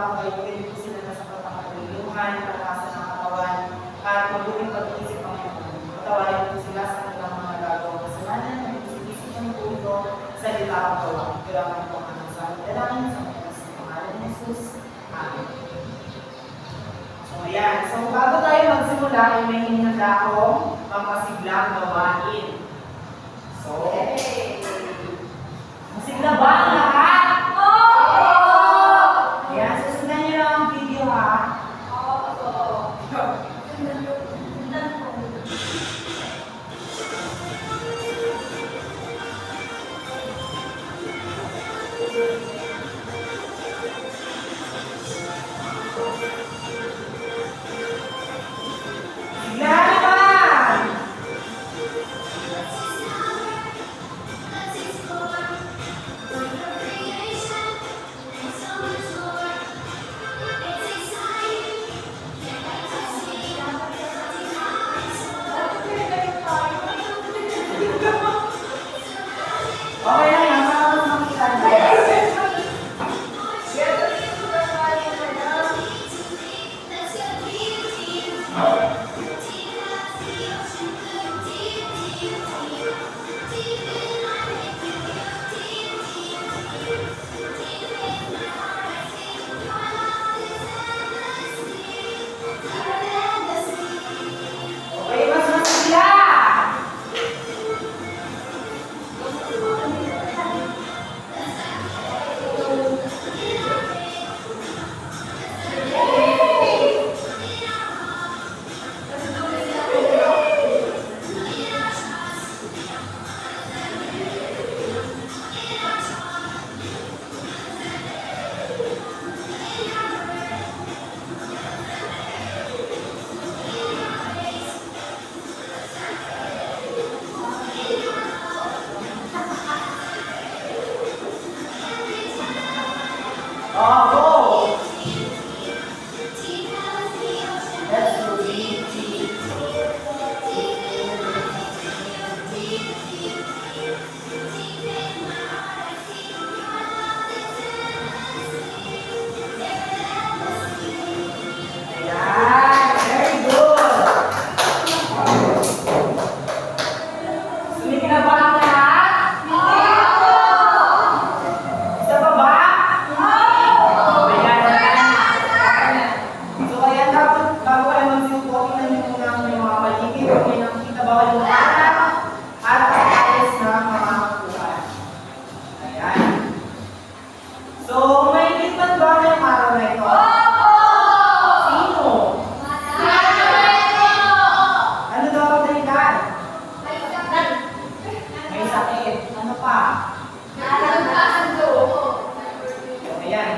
po kayo, pwede po sila na sa pagkakaliluhan, kalakasan ng katawan, at mabuting pag-iisip ang patawarin po sila sa kanilang mga gagawang kasalanan, at isip ng puso sa litang gawa. Kailangan po ang sa dalangin sa pangalan ni Jesus. Amen. So ayan, so bago tayo magsimula ay may hinihanda akong pampasiglang gawain. So, masigla ba ang lahat? Ayan, susundan niyo lang ang video ha. Okay lang yan, para mas makita niyo. Okay, mas masigla! Oh, go! Let's do it. Ayan, very good. Sumigil na ba ang lahat? Isa pa ba? Ayan. So, ayan, dapat bago kayo magsiupo, tingnan niyo muna ang mga paligid. Kung may nakikita ba yung araw at ayos na mga kuhan. Ayan. So, may lipat ba ngayong araw na ito? Sino? Ano daw ang dahilan? May sakit. Ano pa? Ayan.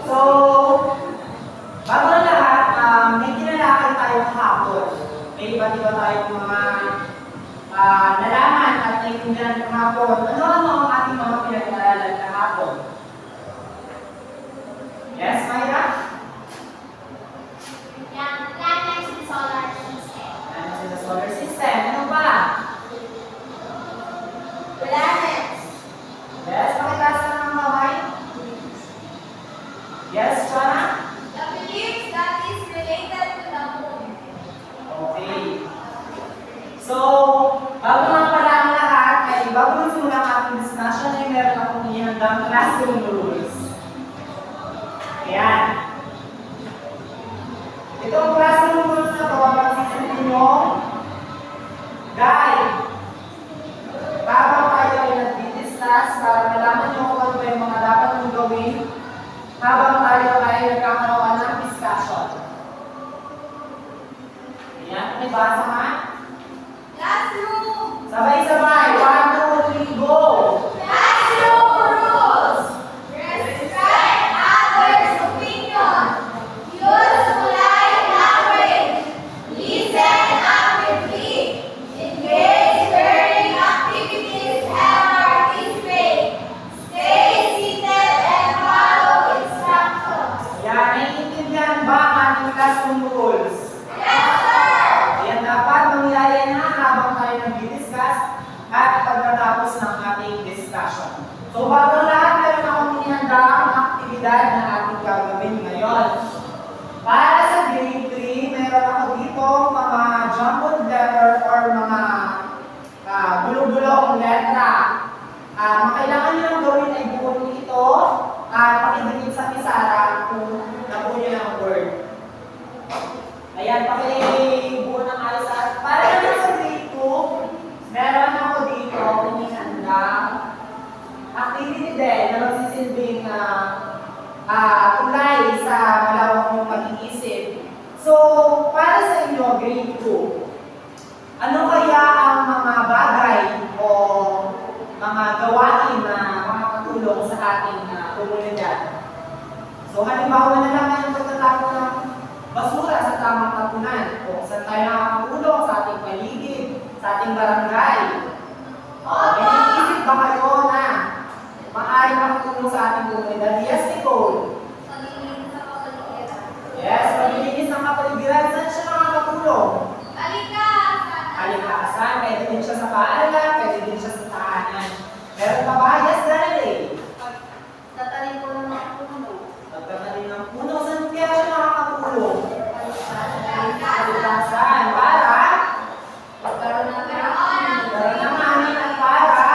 So, bago na lahat, may tinalakay tayo kahapon. May iba't iba tayong mga nalaman at naiintindihan kahapon. Ano-ano ang ating mga pinag-aralan kahapon? Yes, Mayra? Planets in the solar system. Ano ba? Yes, pakitaas ka ng kamay. Yes, Chana? Okay. So, bago nga pala ang lahat, ay bago nang simula ang ating discussion, ay meron akong ihandang classroom rules. Ayan. Itong classroom rules na ito, ang pagsisipin nyo, guide. Habang tayo ay nag-discuss para malaman nyo kung ano ba yung mga dapat mong gawin habang tayo ay nagkakaroon ng discussion. Ayan, may basa nga? Sabay-sabay. 1, 2, 3, go! Engage learning activities and participate. Stay idikit sa pisara kung nabuo niyo ng word. Ayan, pakibuo ng ayos at para naman sa grade 2, meron ako dito pinihanda activity din na magsisilbing tulay sa malawak mong pag-iisip. So, para sa inyo, grade 2, ano kaya ang mga bagay o mga gawain na makakatulong sa ating komunidad? So, halimbawa na lang ang pagtatapon ng basura sa tamang tapunan o saan tayo nakakatulong sa ating paligid, sa ating barangay. May naisip ba kayo na maaaring makatulong sa ating komunidad? Yes, Nicole? Paglilinis sa kapaligiran. Yes, paglilinis ng kapaligiran. Saan siya makakatulong? Kalikasan. Kalikasan. Pwede din siya sa paaralan, pwede din siya sa tahanan. Meron pa ba? Yes, Daniel? Tatanim ko ng mga puno. Pagtatanim ng puno, saan kaya siya makakatulong? Kalikasan. Kalikasan. Para? Pagkaroon ng karoon. Meron ng hangin at para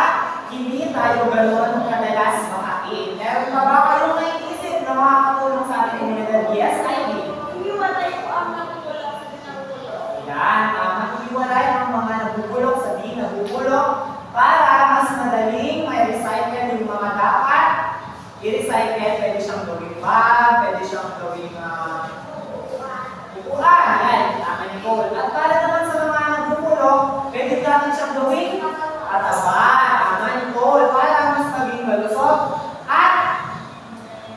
hindi tayo gano'n kadalas makain. Meron pa ba kayong naiisip na makakatulong sa ating komunidad? Yes, Ivy? Iiwalay ko ang nagugulong sa pinagugulong. Yan, mag-iwalay ang mga nabubulok sa di nabubulok para mas madaling ma-recycle yung mga dapat i-recycle. Pwede siyang gawing bag, pwede siyang gawing upuan. Yan, tama ni Cole. At para naman sa mga nabubulok, pwede natin siyang gawing ataba. Tama ni Cole. Para mas maging malusog at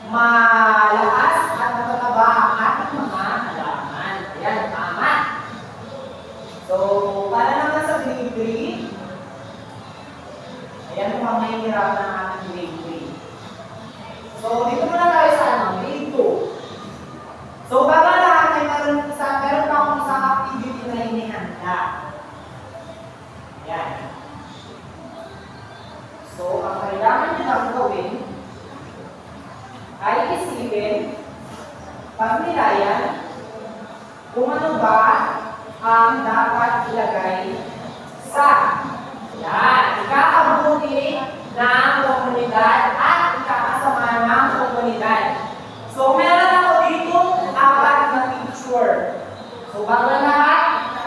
malakas at matataba ang ating mga halaman. Ayan, tama. So, para naman sa grade 3, ayan mukhang mahihirap ng ating grade 3. So, dito muna tayo sa grade 2. So, bago lahat ay meron pa akong isang activity na inihanda. Ayan. So, ang kailangan nyo lang gawin ay isipin, pagnilayan, kung ano ba ang dapat ilagay sa ikakabuti ng komunidad at ikakasama ng komunidad. So, meron ako dito 4 na picture. So, bago na lahat,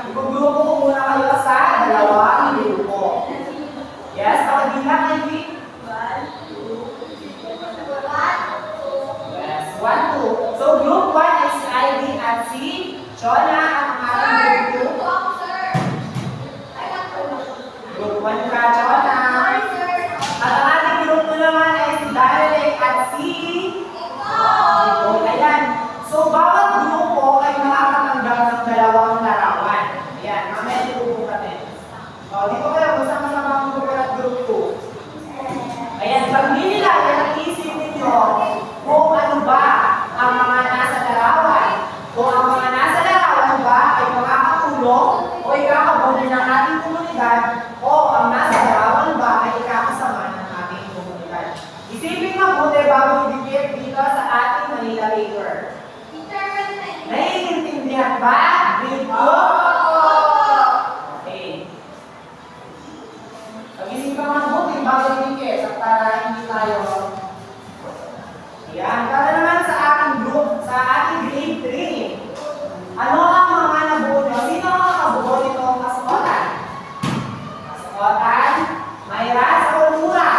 ipaglupo ko muna kayo sa 2 grupo. Yes, pakabilang, Ivy? 1, 2. So, group 1 is si Ivy at si Chona at ang ating group 2. Group 1 ka, Chona. At ang ating group 2 naman ay si Darrell at si Nicole. Ayan. So, bawat grupo ay makakatanggap ng 2 larawan. Ayan, mamaya grupo natin. O, dito kayo, masama-sama ang group 1 at group 2. Ayan, pag nililayan ang isip ninyo kung ano ba ang mga nasa larawan, kung ang mga nasa larawan ba ay makakatulong o ikakabuti ng ating komunidad o ang nasa larawan ba ay ikakasama ng ating komunidad. Isipin mabuti bago idikit dito sa ating Manila paper. Naiintindihan ba? Grade 2? Okay. Pag-isipan mabuti bago idikit at para hindi tayo. Ayan. Para naman sa ating group, sa ating grade 3. Ano ang mga nabuo nyo? Sino ang nakabuo nitong kasuotan? Kasuotan? Mayra sa kultura.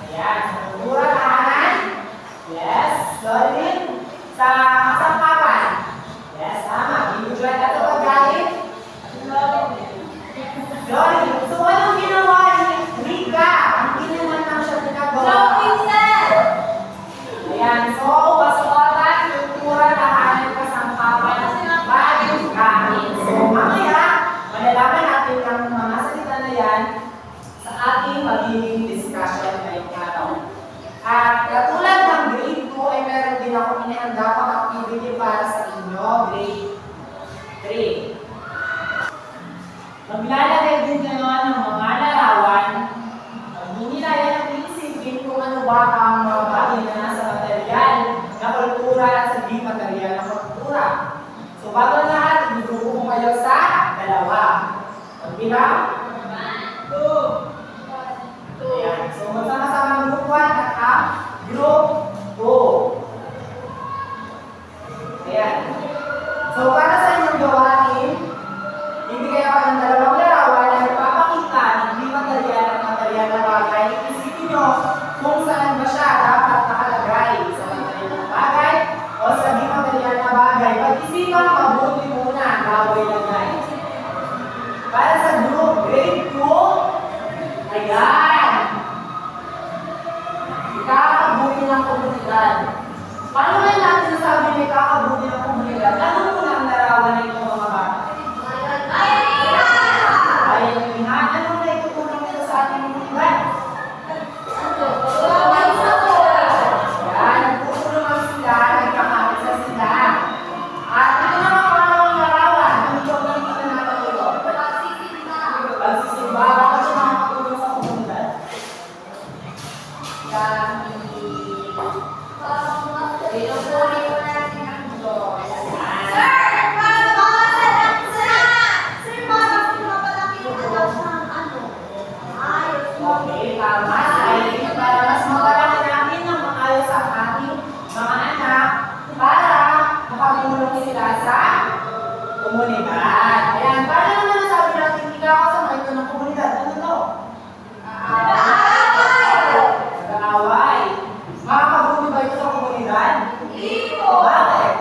Ayan. Sa kultura, tahanan? Yes. Lolin? Sa kasangkapan? Yes, tama. Individual at sa pagkain? Lolin. So, anong ginawa ni Rika? Hindi naman lang siya ginagawa. Ayan. So, kasuotan, kultura, tahanan, kasangkapan, bagay, kain. So, mamaya, malalaman natin ang mga salita na yan sa ating magiging discussion ngayong araw. At katulad ng grade 2 ay meron din ako inihanda pang activity para sa inyo, grade 3. Maglalagay din kayo ng mga larawan. Magnilayan at iisipin kung ano ba ang mga bagay na nasa material na kultura at sa di material na kultura. So bago na lahat, igrupo ko kayo sa 2. Magbilang? 2. Ayan. So magsama-sama ang group 1 at ang group 2. ng komunidad. Paano nga natin nasabi may kakabuti ng komunidad? Ano muna ang larawan na ito mga bata? Bayan ng Ina. Anong naitutulong nito sa ating komunidad? Yan, nagtutulungan sila, nagkakaisa sila. At ito naman ang pangalawang larawan. Ano ito ang nakikita natin ito? Pagsisimba. Bakit siya makakatulong sa komunidad? Okay, tama. Ay, para mas mapalaki natin ng maayos ang ating mga anak para makatulong sila sa komunidad. Ayan, para naman nasabi natin ikakasama ito ng komunidad. Ano to? Nag-aaway. Makakabuti ba ito sa komunidad? Bakit?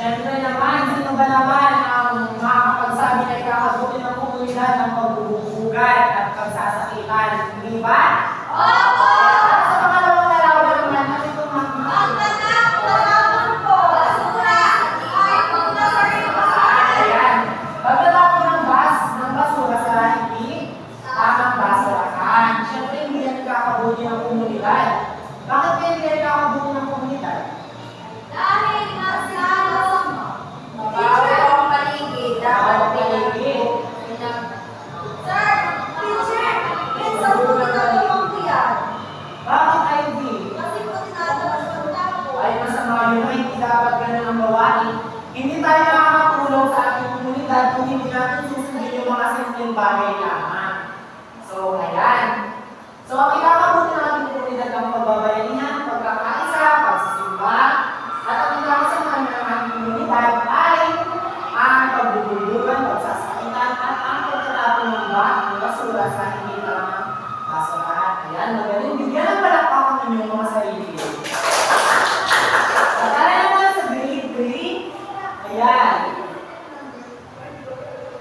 Siyempre naman, sino ba naman ang makakapagsabi na ikakabuti ng komunidad ng pagbubugat at pagsasakitan? Hindi ba? Sa pangalawang larawan naman, ano ito ayan. Pagtatapon ng basura sa hindi tamang basurahan. Siyempre, hindi yan ikakabuti ng komunidad. Bakit kaya hindi yan ikakabuti ng komunidad? Bakit Ivy? Ay, masama yun. Ay, hindi dapat ganun ang gawain. Hindi tayo nakakatulong sa ating komunidad kung hindi natin susundin yung mga simpleng bagay lamang. So, ayan. So, ang ikakabuti ng ating komunidad ang pagbabayanihan, pagkakaisa, pagsisimba, at ang ikakasama ng ating komunidad ay ang pagbubulugan, pagsasakitan, at ang pagtatapon ng basura sa hindi tamang basurahan. Ayan, magaling. Bigyan ng palakpakan ninyo mga sarili. Tara naman sa grade 3. Ayan.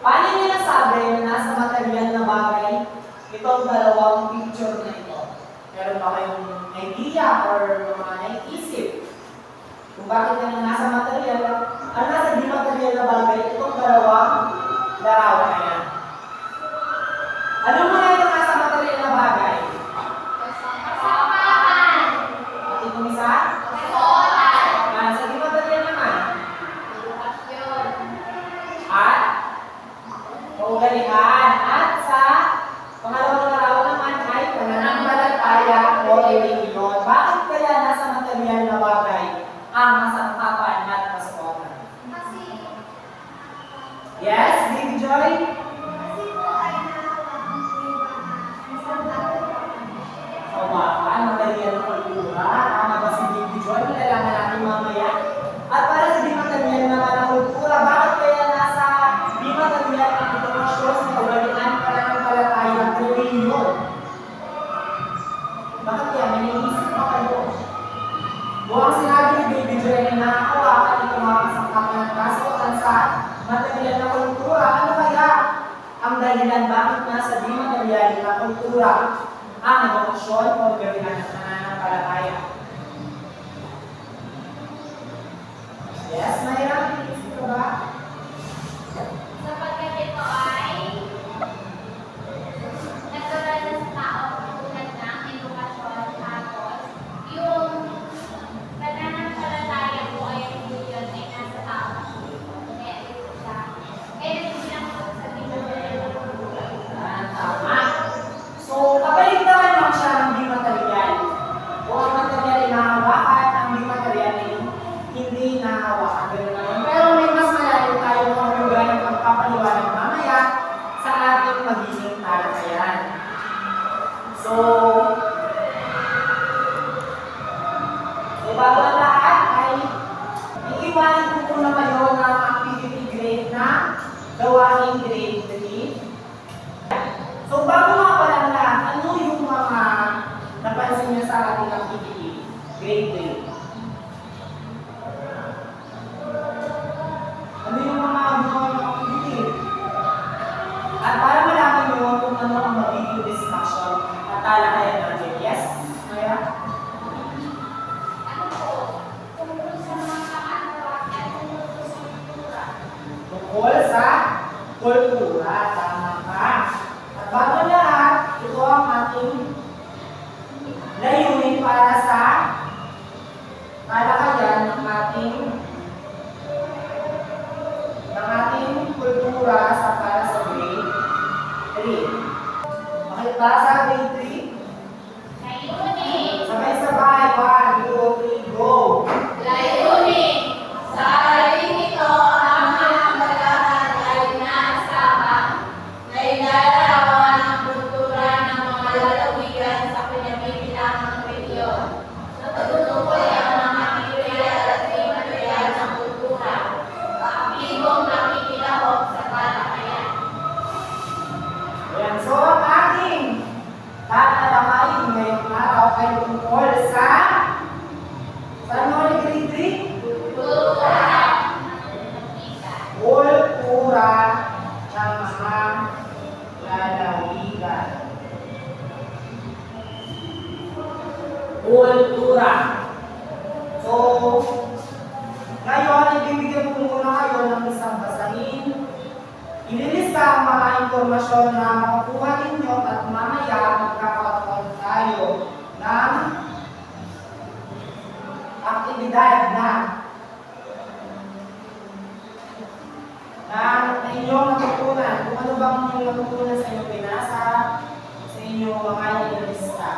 Paano niyo nasabi na nasa material na bagay itong dalawang picture na ito? Meron ba kayong idea or mga naisip kung bakit yan nasa material? Ano nasa di material na bagay itong dalawang larawan na yan? Ano muna yung nasa material na bagay? At itong isa? Sa di material naman? At kaugalian. At sa pangalawang larawan naman ay pananampalataya o relihiyon. Bakit kaya nasa material na bagay ang masangkapan at kasuotan? Yes, Baby Joy? Kawakan, material na kultura. Tama ba si Baby Joy? Malalaman natin mamaya. At para sa di material naman ang kultura, bakit kaya nasa di material ang edukasyon sa kaugalian, pananampalataya at relihiyon? Bakit kaya? May naisip pa kayo. Buwang sinabi ni Baby Joy na nakakawakan ito mga kasangkapan ng kasuotan sa material na kultura. Ano kaya ang dahilan bakit nasa di material na kultura ang edukasyon o kaugalian at pananampalataya? Yes, Mayra? Naisip ka ba? Sapagkat ito ay nagdadala sa tao tulad ng edukasyon, tapos yung pananampalataya ko ay yun ay nasa tao. Kaya ito siya. Kaya ito siya sa pinagdadala. Tama. So, kabaligtaran lang siya ng di material. O ang material ay nahawakan, ang di material ay hindi nahawakan. Ganun na yun. Pero may mas malayo tayo kung lugar ng pagpapaliwanag mamaya sa ating magiging talakayan. So, bago ang lahat ay iiwanan ko po na kayo ng activity grade na gawain grade 3. So, bago nga pala ang lahat, ano yung mga napansin niyo sa ating activity grade 3? Ano yung mga ginawa ng activity? At para malaman nyo kung ano ang magiging discussion kultura. Tama ka. At bago lahat, ito ang ating layunin para sa kalakayan ng ating kultura para sa grade 3. Okay ba sa grade 3? Layunin. Sabay-sabay. 1, 2, 3, go! Layunin. Sa aling ito, ang mga mag-aaral ay nasama na ilalarawan ang kultura ng mga lalawigan sa pinagbibilang ng rehiyon. Natutukoy ang mga material at immaterial ng kultura. Aktibong nakikilahok sa kalakayan. Ayan. So, ang ating tatalakayin ngayong araw ay tungkol sa ano ulit grade 3? Kultura. Kultura ng mga lalawigan. Kultura. So, ngayon, ibibigyan ko muna kayo ng isang basahin. Ililista ang mga impormasyon na makukuha ninyo at mamaya magkakataon tayo ng aktibidad na inyong natutunan. Kung ano bang inyong natutunan sa inyong binasa, sa inyong mga ililista.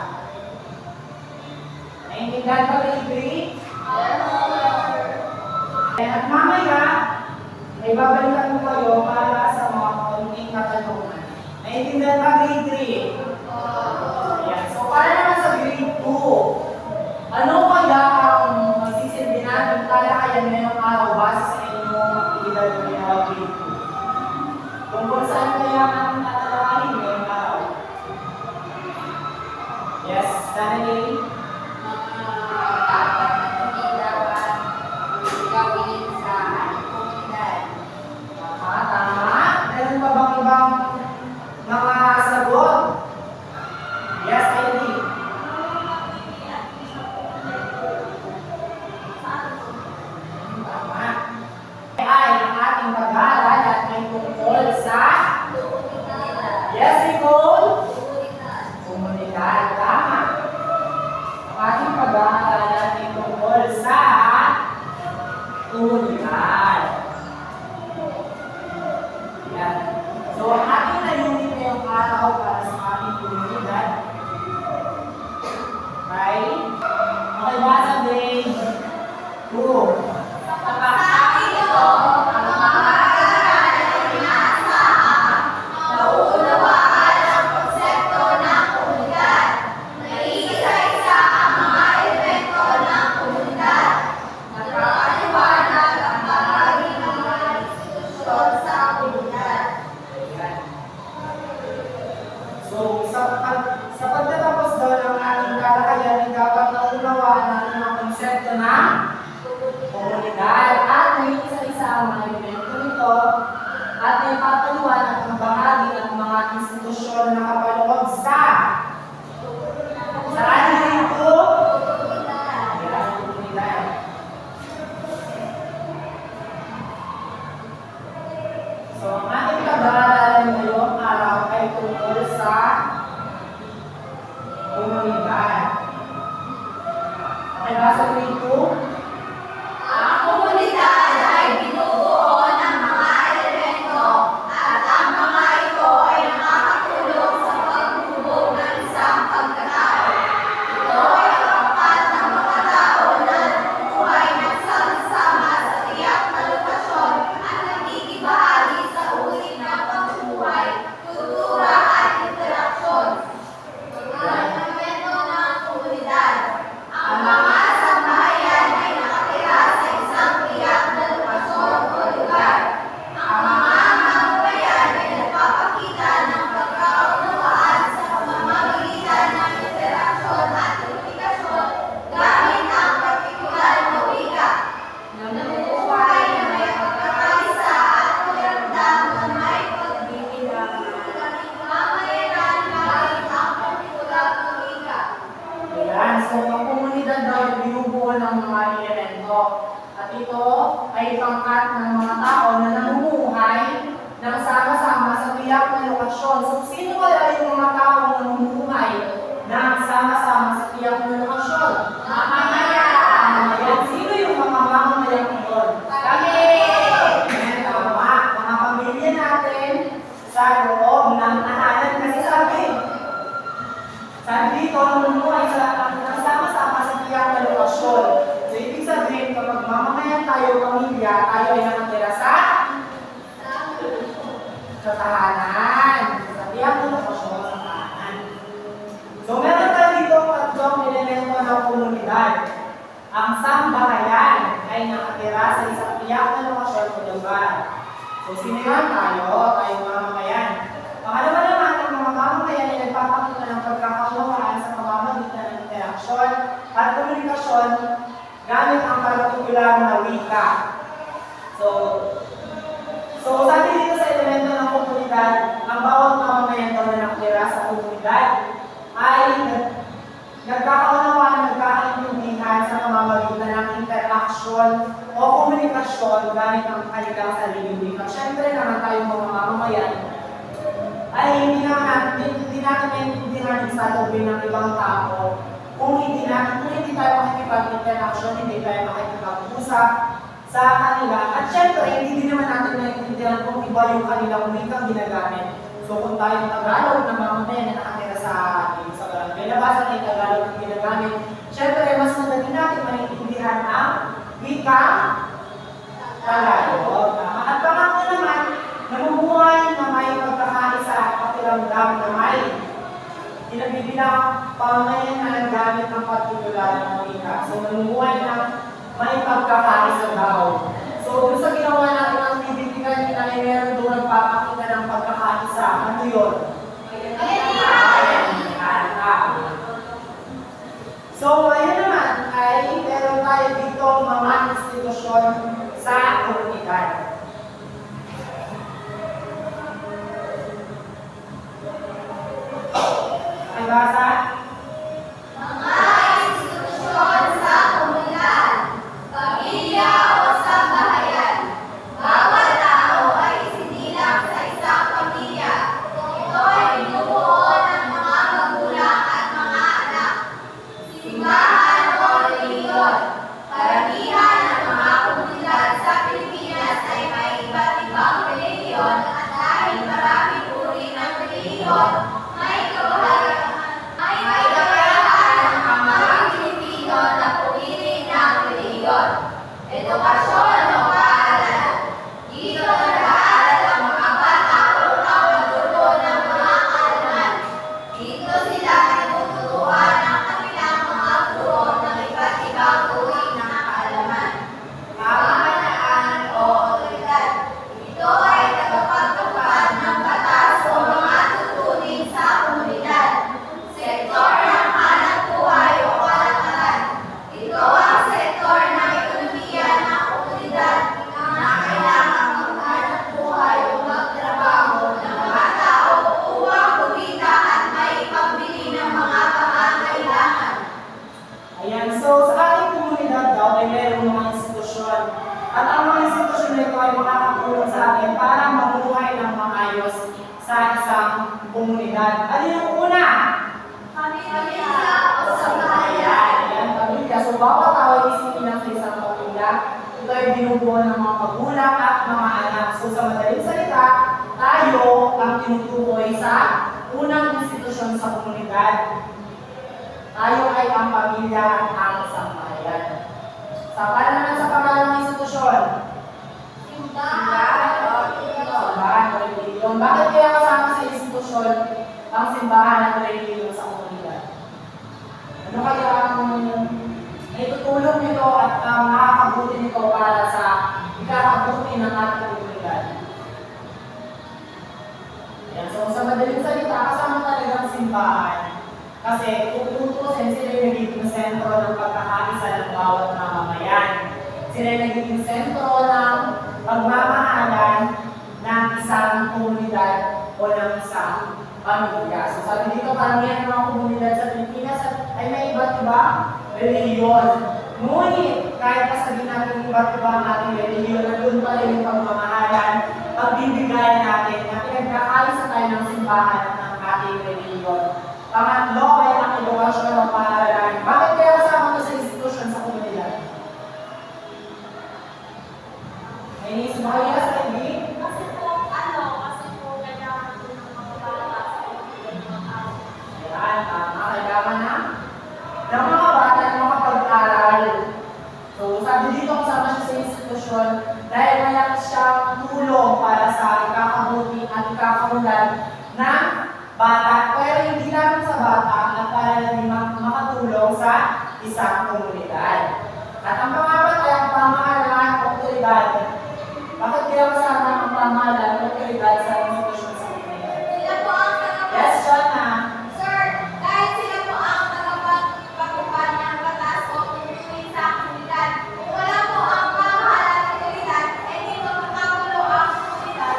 Naiintindihan ba kayo, Grade? At mamaya, may babalikan ko kayo para sa mga konting katanungan. Naiintindihan ba grade 3? Ayan. So, para naman sa grade 2, ano kaya ang magsisilbi natin talakayan ngayong araw base sa inyong aktibidad na ginawa grade 2? Tungkol saan kaya ang tatalakayin ngayong araw? Yes, Daniel? Tama. Meron pa bang ibang mga sagot? Yes, Eddie. Tama. Ay ang ating pag-aaral at may tungkol sa yes, Nicole? Komunidad. Tama. Ang ating pag-aaral at may tungkol sa komunidad. Yan. So, ang ating layunin ngayong araw para sa ating komunidad ay ba sa grade 2? Kapag ito, ang mga aral ay nasama, nauunawaan ang konsepto ng komunidad, nag-iisa-isa ang mga elemento ng komunidad, nagpapaliwanag ang bahagi ng mga institusyon sa komunidad. Ayan. So, sa pagtatapos daw ng ating kalakayan, ay dapat naunawaan natin ang Sabi dito, namumuhay ng sama-sama sa tiyak na lokasyon. So, ibig sabihin, kapag mamamayan tayo, pamilya, tayo ay nakatira sa tahanan. Sa tiyak na lokasyon, sa tahanan. So, meron tayo dito tatlong elemento ng komunidad. Ang sambahayan ay nakatira sa isang tiyak na lokasyon o lugar. So, sino yan? Tayo mamamayan. Pangalawa naman, ang mga mamamayan ay nagpapakita ng pagkakaunawaan sa pamamagitan ng interaksyon at komunikasyon gamit ang partikular na wika. So sabi dito sa elemento ng komunidad, ang bawat mamamayan daw na nakatira sa komunidad ay nagkakaunawaan, nagkakaintindihan sa pamamagitan ng interaksyon o komunikasyon gamit ang kanilang sariling wika. Siyempre naman tayong mga mamamayan ay hindi natin maintindihan yung salubin ng ibang tao kung hindi tayo makikipag-interaction, hindi tayo makikipag-usap sa kanila. At syempre, hindi din naman natin maintindihan kung iba yung kanilang wikang ginagamit. So kung tayo Tagalog na mamamayan na nakatira sa barangay labasan ay Tagalog ang ginagamit, syempre mas madali natin maintindihan ang wikang Tagalog. At pangatlo naman, namumuhay na may pagkakaisa at pakiramdam na may pinabibilang pamamayan na nagamit ng partikular na wika. So, namumuhay na may pagkakaisa daw. So, doon sa ginawa natin ang bibigyan ay meron doon nagpapakita ng pagkakaisa. Ano yun? So, ngayon naman ay meron tayo dito mga institusyon sa komunidad. Ay basa? Mga institusyon sa komunidad, pamilya o sambahayan. Bawat tao ay isinilang sa isang pamilya. Ito ay binubuo ng mga magulang at mga anak. Simbahan o relihiyon. Karamihan ng mga komunidad sa Pilipinas ay may iba't ibang relihiyon at dahil maraming uri ng relihiyon, may kabayaran ang mga Pilipino na pumili ng relihiyon. Edukasyon o paaralan. Dito nag-aaral ang mga bata upang matuto ng mga kaalaman. Dito sila tinuturuan ng kanilang mga guro ng iba't ibang uri ng kaalaman. Pamahalaan o otoridad. Ito ay tagapagtupad ng batas o mga tutunin sa komunidad. Sektor ng hanap buhay o kalakaran. Ito ang sektor ng ekonomiya ng komunidad na kailangan maghanap buhay o magtrabaho ng mga tao upang kumita at may pagbili ng mga pangangailangan. Ayan, so sa ating komunidad daw ay mayroong mga institusyon. At ang mga institusyon na ito ay makakatulong sa atin para mabuhay ng maayos sa isang komunidad. Ano yung una? Pamilya o sambahayan. Ayan, pamilya. So bawat tao ay isinilang sa isang pamilya. Ito ay binubuo ng mga magulang at mga anak. So sa madaling salita, tayo ang tinutukoy sa unang institusyon sa komunidad. Tayo ay ang pamilya at ang sambahayan. Para naman sa pangalawang institusyon, Simbahan o relihiyon. simbahan o relihiyon. Bakit kaya kasama sa institusyon ang simbahan at relihiyon sa komunidad? Ano kaya ang itutulong nito at makakabuti nito para sa ikakabuti ng ating komunidad? Ayan, so sa madaling salita, kasama talaga ang simbahan. Kasi kung tutusin, sila yung nagiging sentro ng pagkakaisa ng bawat mamamayan. Sila yung nagiging sentro ng pagmamahalan ng isang komunidad o ng isang pamilya. So sabi dito, karamihan ng mga komunidad sa Pilipinas ay may iba't ibang relihiyon. Ngunit, kahit pa sabihin natin iba't ibang ating relihiyon, nandun pa rin yung pagmamahalan, pagbibigay natin na pinagkakaisa tayo ng simbahan ng ating relihiyon. Pangatlo ay ang edukasyon ng paaralan. Bakit kaya kasama ito sa institusyon sa komunidad? May inisip mo kaya sa ibig? Kasi po kailangan din ng mga bata sa Ayan, tama. pagkakaunlad ng bata, pero hindi lamang sa bata at para din makatulong sa isang komunidad. At ang pangapat ay ang pamahalaan at otoridad. Bakit kaya kasama ang pamahalaan at otoridad sa institusyon sa komunidad? Sila po ang tagapag... Yes, Shana. Sir, kahit sila po ang tagapagpatupad ng batas o tutuloy sa komunidad, kung wala po ang pamahalaan ng komunidad, eh di magkakagulo ang komunidad.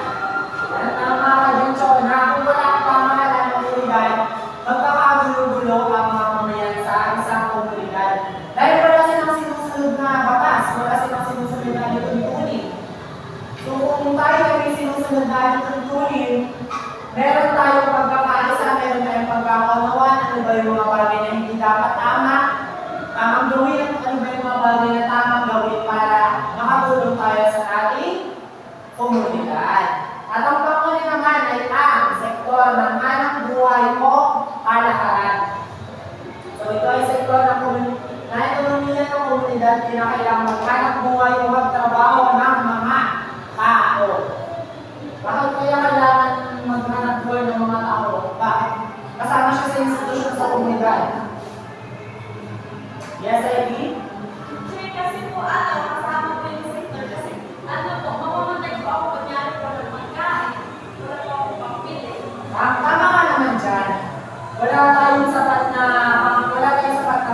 Yan, tama ka din, Shona. Kung wala ang pamahalaan at otoridad, magkakagulo-gulo ang mga mamayan sa isang komunidad. Dahil wala silang sinusunod na batas, wala silang sinusunod na tuntunin. So kung tayo may sinusunod na tuntunin, meron tayong pagkakaisa, meron tayong pagkakaunawan, ano ba yung mga bagay na hindi dapat tamang gawin, at ano ba yung mga bagay na tamang gawin para makatulong tayo sa ating komunidad. At ang panghuli naman ay ang sektor ng hanap buhay o kalakaran. So ito ay sektor ng na ekonomiya ng komunidad, kinakailangan maghanap buhay o magtrabaho ng mga tao. Bakit kaya kailangan maghanap buhay ng mga tao? Bakit? Kasama siya sa institusyon sa komunidad. Yes, Ivy? Sir, kasi po kasama po yung sector kasi mamamatay po ako kunyari po ng magkain. Wala po ako pangpili. Tama ka naman dyan. Wala tayong sapat na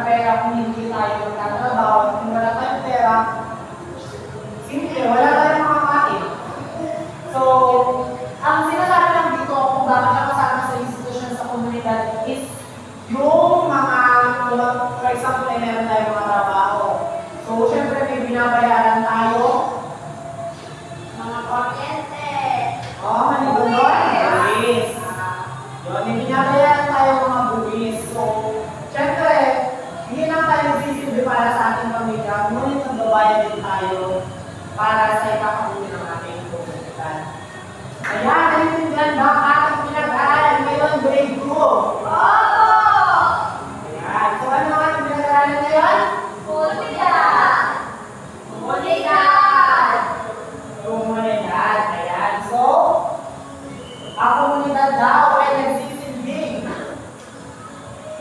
pera kung hindi tayo magtatrabaho. Kung wala tayong pera, simple, wala tayong makakain. So, ang sinasabi lang dito kung bakit siya kasama sa institusyon sa komunidad is yung mga, for example, ay meron tayong mga trabaho. So, syempre may binabayaran tayo. Mga kuryente. Oo, manigunod. Buwis. Yun, may binabayaran tayo mga buwis. So, syempre, hindi lang tayo nagsisilbi para sa ating pamilya, ngunit nagbabayad din tayo para sa ikakabuti ng ating komunidad. Kaya, naiintindihan ba ang ating pinag-aaral ngayon, grade 2? Opo! Ayan. So, ano ang ating pinag-aaralan ngayon? Komunidad! Komunidad! Komunidad. Ayan. So, ang komunidad daw ay nagsisilbing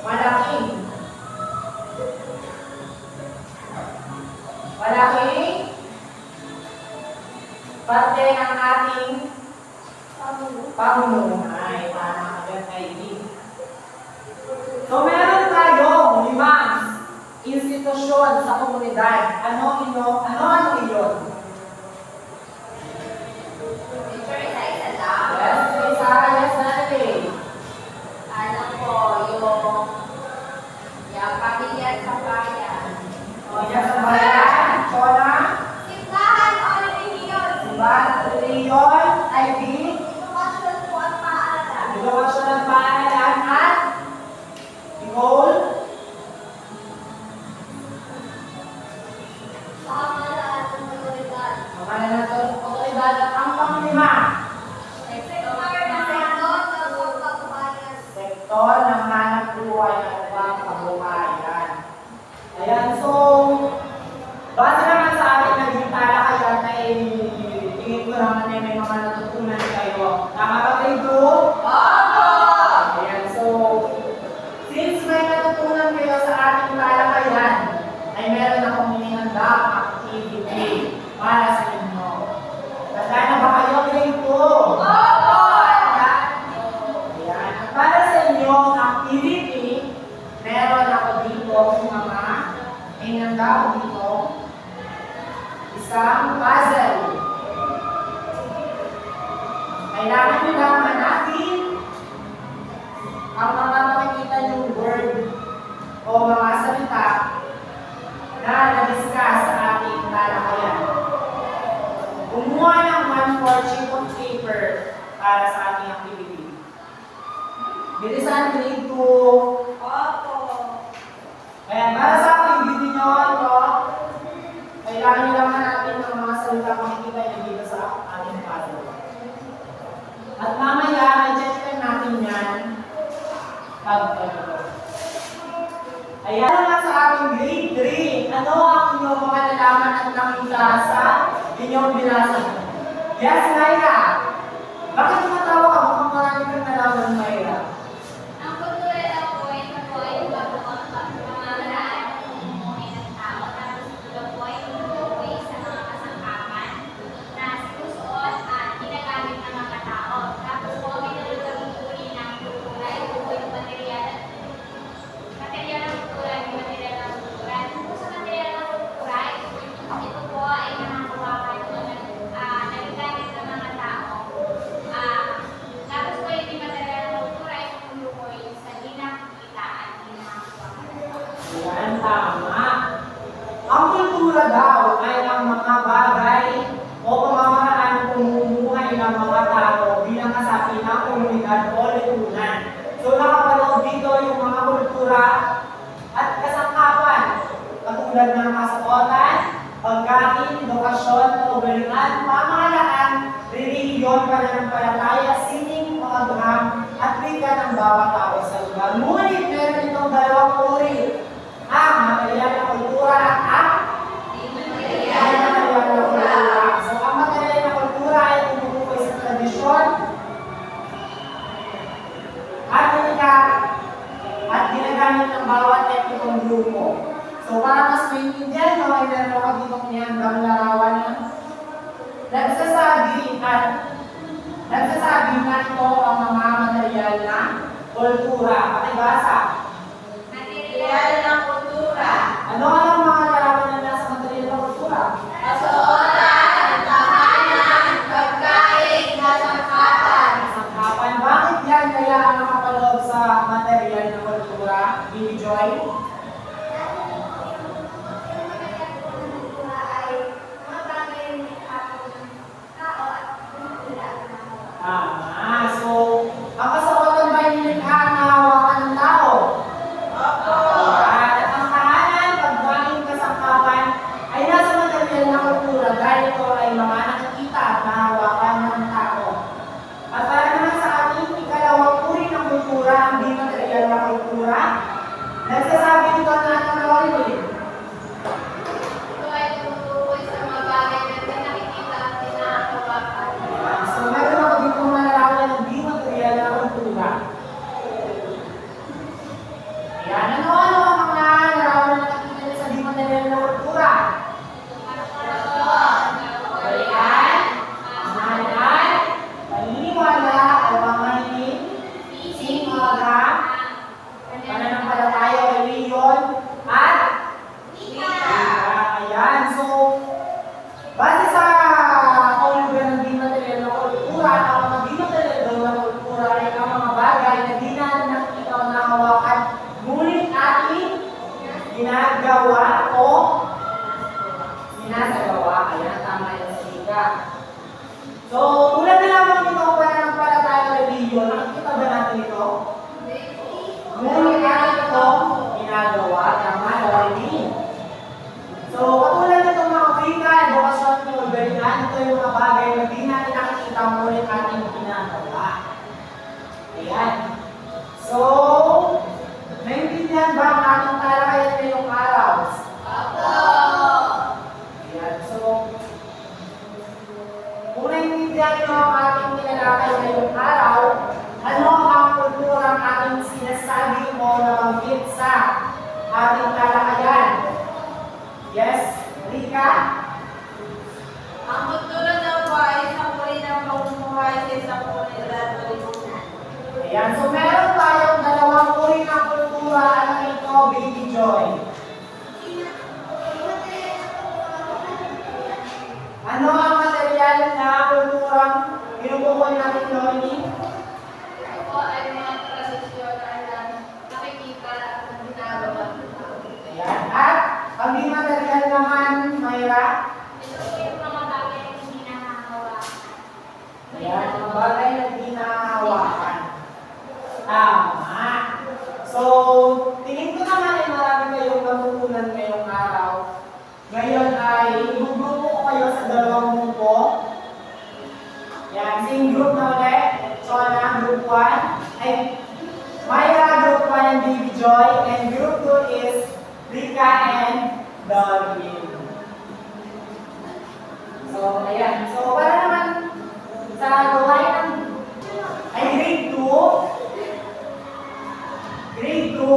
malaking parte ng ating pamumuhay. Tama ka dyan, So, meron tayong 5 institusyon sa komunidad. Ano iyon? Teacher, isa-isa lang. Yes, Sarah, yes, Natalie. Ano po, yung pamilya sa bayan. O, yes, sa bayan. Shona, Simbahan o relihiyon. Simbahan, Leon, Ivy, Edukasyon po at paaralan. edukasyon ng paaralan at Nicole, Pamahalaan ng komunidad. pamahalaan ng otoridad at ang pang-5, sektor ng hanap buhay at ibang kabuhayan. Ayan, so, base naman sa ating naging talakayan na tingin ko naman ay may mga natutunan kayo. Tama ba kayo doon? Ayan, so, since may natutunan kayo sa ating talakayan, ay meron akong inihandang activity para sa inyo. Tanda na ba kayo, grade 2? Ayan. At para sa inyong activity, meron ako dito mga inandaw dito isang puzzle. Kailangan nyo lang hanapin ang mga makikita yung word o mga salita na na-discuss sa ating talakayan. Kumuha ng 1/4 sheet of paper para sa ating activity. Bilisan, grade 2. Kaya para sa activity nyo, ito, kailangan nyo lang hanapin ang mga salita makikita nyo dito sa ating puzzle. At mamaya, i-check natin yan pag-pagod. Ayan na sa ating grade 3. Ano ang inyong mga nalaman at nakita sa inyong binasa? Yes, Myra. Bakit tumatawa ka? marami kang nalaman, Mayra? Ang kultura daw po ay pamamaraan ng pamumuhay ng tao. Tapos ito daw po ay tumutukoy sa mga kasangkapan na sinusuot at ginagamit ng mga tao. Tapos po, may dalawang uri ng kultura. Ito po yung material ng kultura, yung material ng kultura. Kung sa material ng kultura, ito po ay nanganghawakan o nagagamit ng mga tao. Tapos po yung di material ng kultura ay tumutukoy sa di nakikita at di nakakawakan. Yan, tama. Ang kultura daw ay ang mga bagay o pamamaraan ng pamumuhay ng mga tao bilang kasapi ng komunidad o lipunan. So nakapanood dito yung mga kultura at kasangkapan katulad ng kasuotan, pagkain, edukasyon, kaugalian, pamahalaan, relihiyon, pananampalataya, sining, pag-abraham, at wika ng bawat tao sa lugar. Ngunit meron itong dalawang uri, ang material na kultura at ang material na kultura. So ang material na kultura ay tumutukoy sa tradisyon at wika at ginagamit ng bawat etnikong grupo. So para mas maintindihan nyo, ay meron ako ditong ihandang larawan na nagsasabi na ito ang mga material na kultura. Pakibasa. Material ng kultura. Ano ang mga larawan na nasa material na kultura? Kasuotan, tahanan, pagkain, kasangkapan. Kasangkapan. Bakit yan kaya ang nakapaloob sa material na kultura? Bibi Joy? So, ang kasuotan ba yung nilikha na hawakan ng tao? At ang tahanan, pagkain, kasangkapan ay nasa material na kultura dahil ito ay mga nakikita at nahawakan ng tao. At para naman sa ating ikalawang uri ng kultura, ang di material na kultura, nagsasabi ito na ang Lord. Ito ay tumutukoy sa mga bagay na di nakikita at di nakakawakan. So, meron ako dito malalaman ng di material na kultura. Ayan, ano ang mga larawan na nakikita niyo sa di material na kultura? Balikan, mahalan, paniniwala o pamahiin, singwaga, pananampalataya o reliyon, at wika. Ayan, so, base sa kaulugan ng di material na kultura, ang mga di material daw na kultura ay ang mga bagay na di natin nakikita o nahawakan, ngunit ating ginagawa o sinasagawa. Ayan, tama yung salita. So, tulad na lamang ito ang pananampalataya o reliyon, nakikita ba natin ito? Ngunit ating ito ginagawa, tama, hindi. So, katulad nitong mga wika, edukasyon, kaugalian, ito yung mga bagay na di natin nakikita ngunit ating ginagawa. Ayan. So, naintindihan ba ang ating talakayan ngayong araw? Ayan. So, kung naintindihan nyo ang ating tinalakay ngayong araw, ano ang kulturang ating sinasabi mo na banggit sa ating talakayan? Yes, Rika? Ang kultura daw po ay isang uri ng pamumuhay sa isang komunidad o lipunan. Ayan, so meron tayong dalawang uri ng kultura. Ano ito, Baby Joy? Ano ang material na kulturang pinupukoy natin, Loni? Ito po ay mga tradisyon na nakikita at ginagawa ng tao. Ayan, at ang di material naman, Mayra? Ito po yung mga bagay na hindi nakakawakan. Ayan, mga bagay na di nahawakan. Tama. So, tingin ko naman ay marami kayong natutunan ngayong araw. Ngayon ay i-group ko kayo sa dalawang grupo. Yan, same group na ulit. Chona, group 1. Ay, Mayra, group 1 and Baby Joy. And group 2 is Rika and Dolphin. So, ayan. So, para naman sa gawain ng ay grade 2. 2,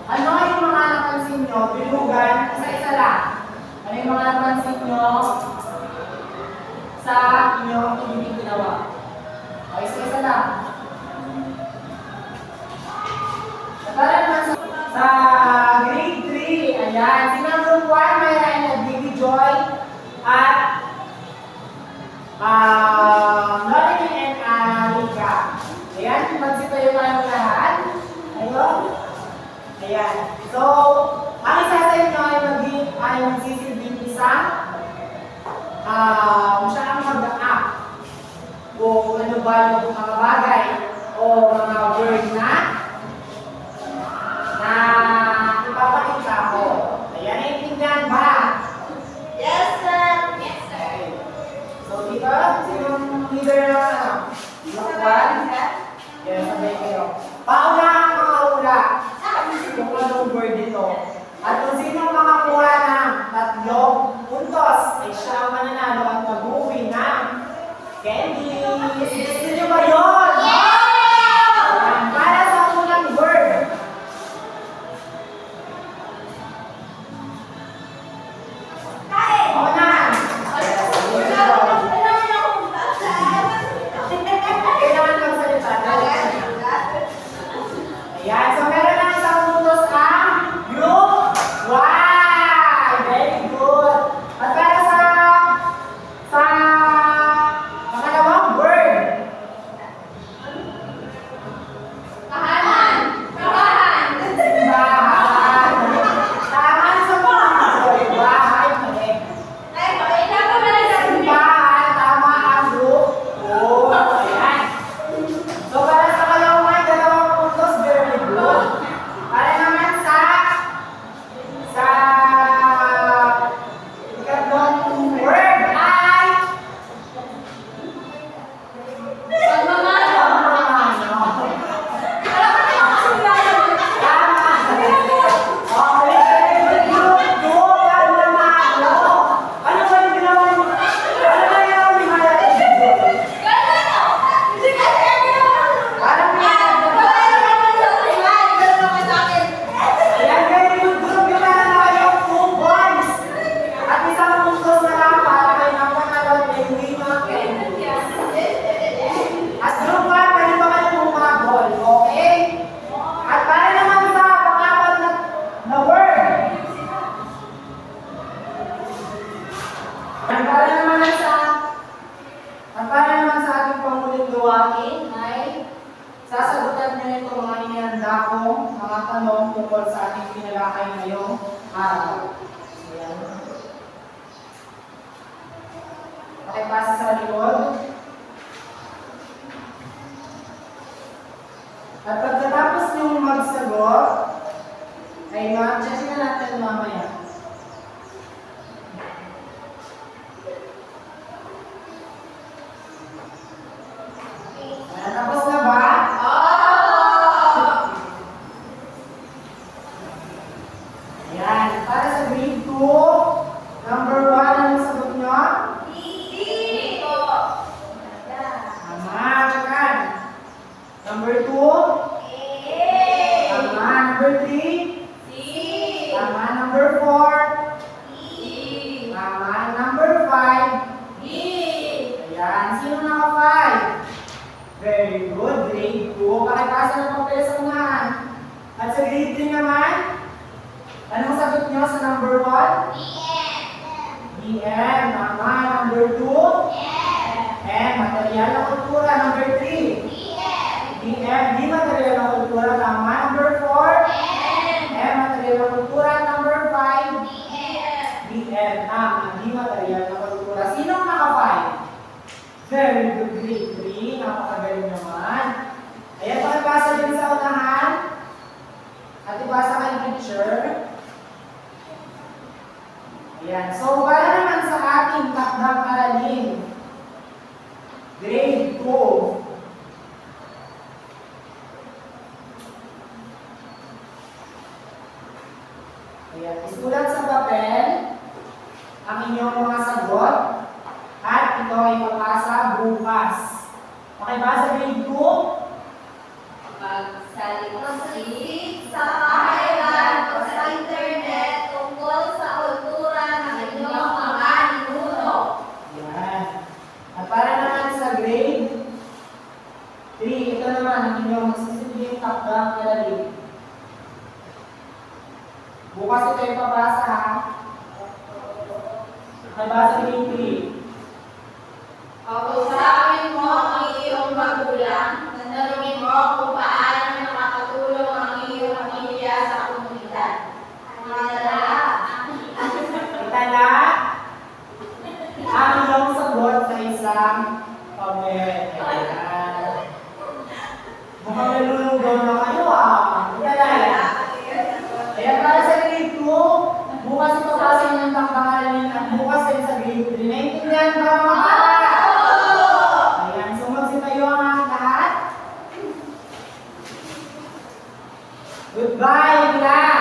ano yung mga napansin nyo? Bilugan, isa-isa lang. Ano yung mga napansin nyo sa inyong ibig ginawa? O, isa-isa lang. Para naman sa grade 3, ayan, si number 1, may line na Baby Joy at Lorraine and Alika. Ayan, magsitayo tayo lahat. Ayun. Ayan. So, ang isa sa inyo ay magsisilbing isang siya ang mag-up kung ano ba yung mga bagay o mga word na ipapakita ko. Ayan, naiintindihan ba? Yes, sir. Yes, sir. So, dito, sinong leader na ano? Lakwan? Yes, sabay kayo. Pauna ang makaula kung anong word dito. At kung sino makakuha ng 3 puntos, ay siya ang mananalo at mag-uwi ng candy. Gusto niyo ba yun? Ayan, para sa unang word. Una. Kailangan magsalita. Ayan, so meron na isang puntos ang group Y. Very good. At para sa pangalawang word. Tahanan. Tahanan. Simbahan. Tama sa mga word. Bahay, mali. Ay, pakita ko na lang sa Simbahan, tama ang group O. Ayan. So para sa kalawang dalawang puntos, very good. Para naman sa ikatlong word ay pagmamano. pagmamano. Alam ko na yung kasundayan. Tama. Okay, very good. Good, pagmamano. Ano ba yung ginawa niyo? Ano ba yung ginawa ni Maya? Gano'n. Hindi kasi ang ginawa. Parang Wala naman sa usahan. Gano'n naman sa akin. ayan, very good group. Yung meron na kayong 2 points. At isang puntos na lang para kayo ng panalo at may uwi mga candy. At group 1, pwede ba kayo humabol? Okay? At para naman sa pang-apat na word. At para naman sa ating pangulit gawain ay sasagutan niyo itong mga inihanda kong mga tanong tungkol sa ating pinalakay ngayong araw. Ayan. Pakipasa sa likod. At pagkatapos niyong magsagot, ay ma-check na natin mamaya. Ayan, tapos na ba? Ayan, para sa grade 2, number 1, anong sagot nyo? Tama, tsakan. Number 2, tama. Number 3, tama. Number 4, tama. Number 5, ayan. Sino naka 5? Very good, grade 2. Pakipasa ng papel sa unahan. At sa grade 3 naman, anong sagot nyo sa number 1? DM. Tama. Number 2, M. Material na kultura. Number 3, DM. Di material na kultura. Tama. Number 4, M. Material na kultura. Number 5, DM. Tama. Di material na kultura. Sinong naka 5? Very good, grade 3. Napakagaling naman. Ayan, pakipasa din sa unahan. At ipasa kay teacher. Ayan. So, para naman sa ating takdang aralin, grade 2. Ayan. Isulat sa papel ang inyong mga sagot at ito ay papasa bukas. Pakibasa grade 2. Pag sa Mag-isip sa kahayag o sa internet tungkol sa kultura ng inyong mga ninuno. Yan. At para naman sa grade 3, ito naman ang inyong magsisilbing takdang malalim. Bukas ito yung pabasa ha. May basa grade 3. Kausapin mo ang iyong magulang. Tanungin mo kung paano nakakatulong ang iyong pamilya sa komunidad. Itala ang iyong sagot sa isang comment. Ayan. Mukhang nalulugaw na kayo Itala. Ayan para sa grade 2, bukas ito basa ng takbangalan at bukas din sa grade 3. Naintindihan ba mga bata? Ayan, so magsitayo ang lahat. Goodbye, class!